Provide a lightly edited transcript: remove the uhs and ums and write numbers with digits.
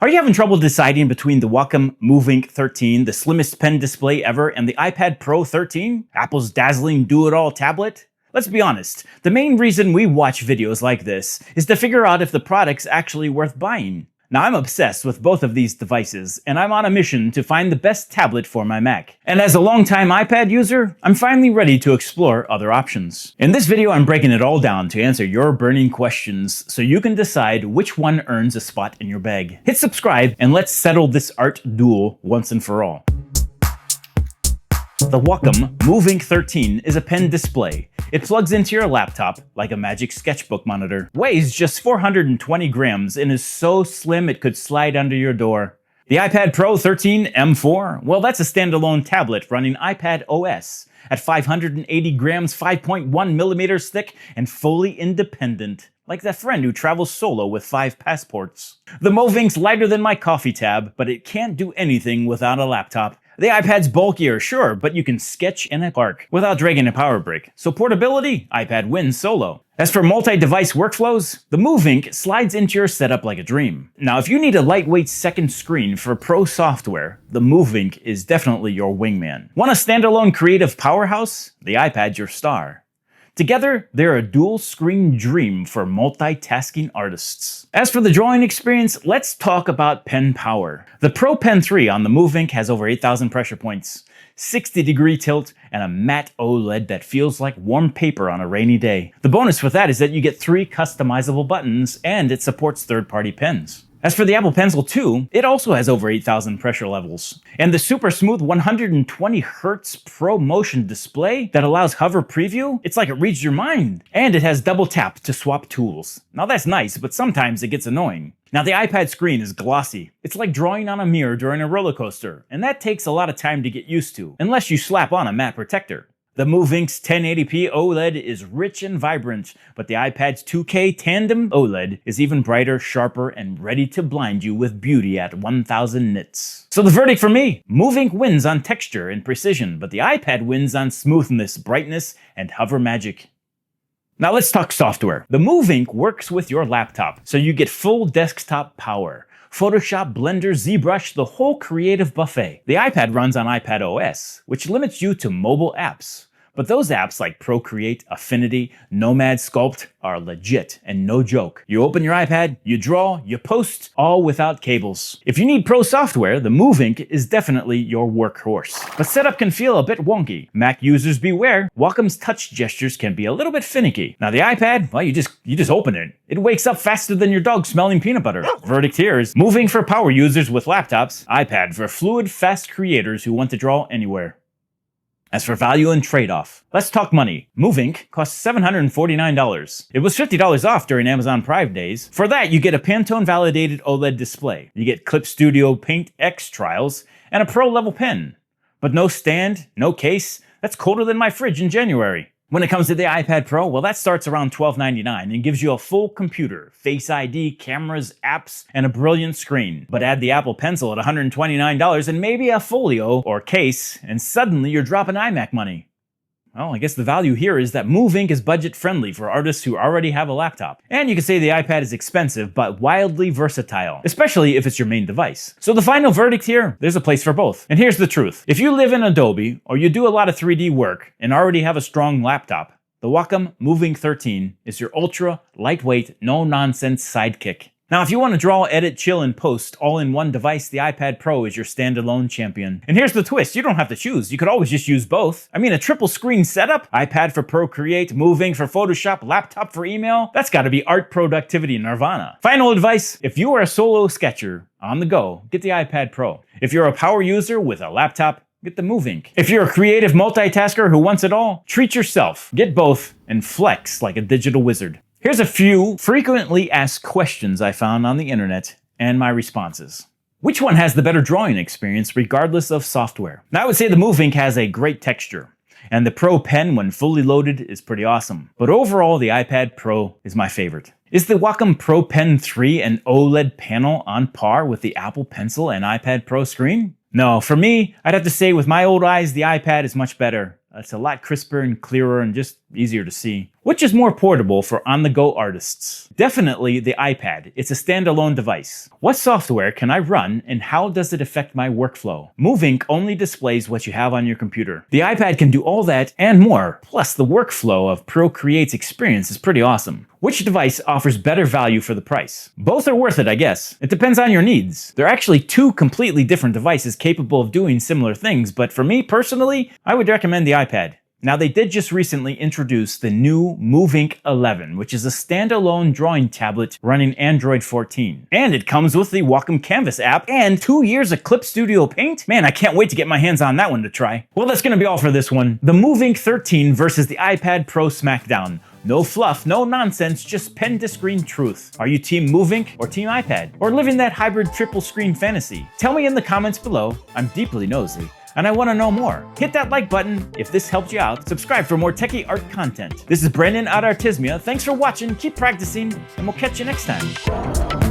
Are you having trouble deciding between the Wacom Movink 13, the slimmest pen display ever, and the iPad Pro 13, Apple's dazzling do-it-all tablet? Let's be honest, the main reason we watch videos like this is to figure out if the product's actually worth buying. Now, I'm obsessed with both of these devices, and I'm on a mission to find the best tablet for my Mac. And as a longtime iPad user, I'm finally ready to explore other options. In this video, I'm breaking it all down to answer your burning questions so you can decide which one earns a spot in your bag. Hit subscribe, and let's settle this art duel once and for all. The Wacom Movink 13 is a pen display. It plugs into your laptop like a magic sketchbook monitor, weighs just 420 grams, and is so slim it could slide under your door. The iPad Pro 13 M4, well, that's a standalone tablet running iPad OS at 580 grams, 5.1 millimeters thick, and fully independent, like that friend who travels solo with 5 passports. The Movink's lighter than my coffee tab, but it can't do anything without a laptop. The iPad's bulkier, sure, but you can sketch in a park without dragging a power brick. So portability, iPad wins solo. As for multi-device workflows, the Movink slides into your setup like a dream. Now, if you need a lightweight second screen for pro software, the Movink is definitely your wingman. Want a standalone creative powerhouse? The iPad's your star. Together, they're a dual-screen dream for multitasking artists. As for the drawing experience, let's talk about pen power. The Pro Pen 3 on the Movink has over 8,000 pressure points, 60-degree tilt, and a matte OLED that feels like warm paper on a rainy day. The bonus with that is that you get 3 customizable buttons, and it supports third-party pens. As for the Apple Pencil 2, it also has over 8,000 pressure levels. And the super smooth 120Hz Pro Motion display that allows hover preview, it's like it reads your mind. And it has double tap to swap tools. Now that's nice, but sometimes it gets annoying. Now the iPad screen is glossy. It's like drawing on a mirror during a roller coaster, and that takes a lot of time to get used to, unless you slap on a matte protector. The Movink's 1080p OLED is rich and vibrant, but the iPad's 2K tandem OLED is even brighter, sharper, and ready to blind you with beauty at 1000 nits. So the verdict for me, Movink wins on texture and precision, but the iPad wins on smoothness, brightness, and hover magic. Now let's talk software. The Movink works with your laptop, so you get full desktop power. Photoshop, Blender, ZBrush, the whole creative buffet. The iPad runs on iPad OS, which limits you to mobile apps. But those apps like Procreate, Affinity, Nomad, Sculpt are legit and no joke. You open your iPad, you draw, you post, all without cables. If you need pro software, the Movink is definitely your workhorse. But setup can feel a bit wonky. Mac users beware, Wacom's touch gestures can be a little bit finicky. Now the iPad, well, you just open it. It wakes up faster than your dog smelling peanut butter. Verdict here is Movink for power users with laptops, iPad for fluid, fast creators who want to draw anywhere. As for value and trade-off, let's talk money. Movink costs $749. It was $50 off during Amazon Prime days. For that, you get a Pantone-validated OLED display. You get Clip Studio Paint X trials and a pro-level pen. But no stand, no case. That's colder than my fridge in January. When it comes to the iPad Pro, well, that starts around $12.99 and gives you a full computer, Face ID, cameras, apps, and a brilliant screen. But add the Apple Pencil at $129 and maybe a folio or case, and suddenly you're dropping iMac money. Well, I guess the value here is that Movink is budget-friendly for artists who already have a laptop. And you can say the iPad is expensive, but wildly versatile, especially if it's your main device. So the final verdict here, there's a place for both. And here's the truth. If you live in Adobe, or you do a lot of 3D work, and already have a strong laptop, the Wacom Movink 13 is your ultra, lightweight, no-nonsense sidekick. Now, if you want to draw, edit, chill, and post all in one device, the iPad Pro is your standalone champion. And here's the twist, you don't have to choose. You could always just use both. I mean, a triple screen setup, iPad for Procreate, Movink for Photoshop, laptop for email, that's gotta be art productivity nirvana. Final advice, if you are a solo sketcher on the go, get the iPad Pro. If you're a power user with a laptop, get the Movink. If you're a creative multitasker who wants it all, treat yourself, get both, and flex like a digital wizard. Here's a few frequently asked questions I found on the internet and my responses. Which one has the better drawing experience regardless of software? Now I would say the Movink has a great texture, and the Pro Pen when fully loaded is pretty awesome. But overall, the iPad Pro is my favorite. Is the Wacom Pro Pen 3 and OLED panel on par with the Apple Pencil and iPad Pro screen? No, for me, I'd have to say with my old eyes, the iPad is much better. It's a lot crisper and clearer and just easier to see. Which is more portable for on-the-go artists? Definitely the iPad. It's a standalone device. What software can I run and how does it affect my workflow? Movink only displays what you have on your computer. The iPad can do all that and more. Plus, the workflow of Procreate's experience is pretty awesome. Which device offers better value for the price? Both are worth it, I guess. It depends on your needs. There are actually two completely different devices capable of doing similar things, but for me personally, I would recommend the iPad. Now, they did just recently introduce the new Movink 11, which is a standalone drawing tablet running Android 14. And it comes with the Wacom Canvas app and 2 years of Clip Studio Paint. Man, I can't wait to get my hands on that one to try. Well, that's gonna be all for this one. The Movink 13 versus the iPad Pro Smackdown. No fluff, no nonsense, just pen-to-screen truth. Are you Team Movink or Team iPad? Or living that hybrid triple screen fantasy? Tell me in the comments below. I'm deeply nosy, and I want to know more. Hit that like button if this helped you out. Subscribe for more techie art content. This is Brandon at Artismia. Thanks for watching, keep practicing, and we'll catch you next time.